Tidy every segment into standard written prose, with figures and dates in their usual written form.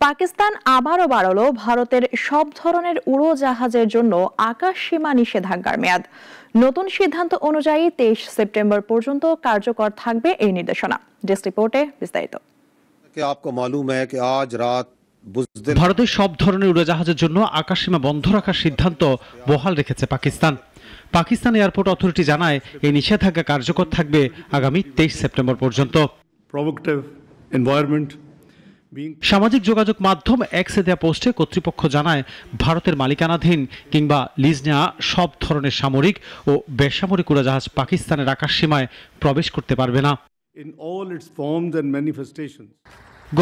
পাকিস্তান আবারও বাড়ালো ভারতের সব ধরনের উড়োজাহাজের জন্য আকাশ সীমা নিষেধাজ্ঞার মেয়াদ। নতুন সিদ্ধান্ত অনুযায়ী 23 সেপ্টেম্বর পর্যন্ত কার্যকর থাকবে এই নির্দেশনা। ডেস্ক রিপোর্টে বিস্তারিত। ভারতের সব ধরনের উড়োজাহাজের জন্য আকাশসীমা বন্ধ রাখার সিদ্ধান্ত বহাল রেখেছে পাকিস্তান এয়ারপোর্ট অথরিটি জানায় এই নিষেধাজ্ঞা কার্যকর থাকবে আগামী 23 সেপ্টেম্বর পর্যন্ত। সামাজিক যোগাযোগ মাধ্যম এক্সে দেয়া পোস্টে কর্তৃপক্ষ জানায়, ভারতের মালিকানাধীন কিংবা লিজ নেওয়া সব ধরনের সামরিক ও বেসামরিক উড়োজাহাজ পাকিস্তানের আকাশসীমায় প্রবেশ করতে পারবে না।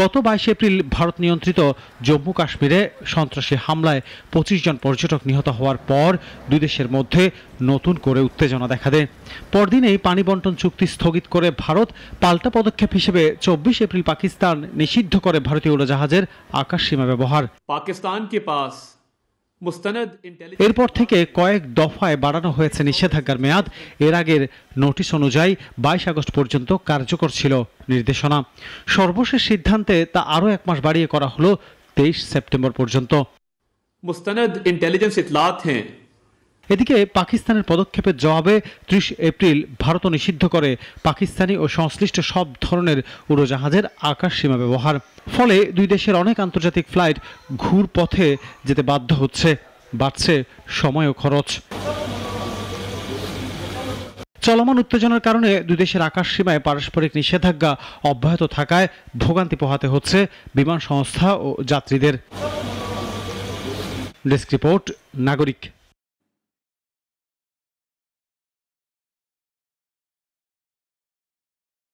গত 22 এপ্রিল ভারত নিয়ন্ত্রিত জম্মু কাশ্মীরে সন্ত্রাসী হামলায় 25 জন পর্যটক নিহত হওয়ার পর দুই দেশের মধ্যে নতুন করে উত্তেজনা দেখা দেয়। পরদিনেই পানি বন্টন চুক্তি স্থগিত করে ভারত পাল্টা পদক্ষেপ হিসেবে 24 এপ্রিল পাকিস্তান নিষিদ্ধ করে ভারতীয় উড়োজাহাজের আকাশসীমা ব্যবহার। এরপর থেকে কয়েক দফায় বাড়ানো হয়েছে নিষেধাজ্ঞার মেয়াদ। এর আগের নোটিশ অনুযায়ী 22 আগস্ট পর্যন্ত কার্যকর ছিল নির্দেশনা। সর্বশেষ সিদ্ধান্তে তা আরও এক মাস বাড়িয়ে করা হলো 23 সেপ্টেম্বর পর্যন্ত। এদিকে পাকিস্তানের পদক্ষেপের জবাবে 30 এপ্রিল ভারত নিষিদ্ধ করে পাকিস্তানি ও সংশ্লিষ্ট সব ধরনের উড়োজাহাজের আকাশসীমা ব্যবহার। ফলে দুই দেশের অনেক আন্তর্জাতিক ফ্লাইট ঘুর পথে যেতে বাধ্য হচ্ছে, বাড়ছে সময় ও খরচ। চলমান উত্তেজনার কারণে দুই দেশের আকাশসীমায় পারস্পরিক নিষেধাজ্ঞা অব্যাহত থাকায় ভোগান্তি পোহাতে হচ্ছে বিমান সংস্থা ও যাত্রীদের। ডেস্ক রিপোর্ট, নাগরিক।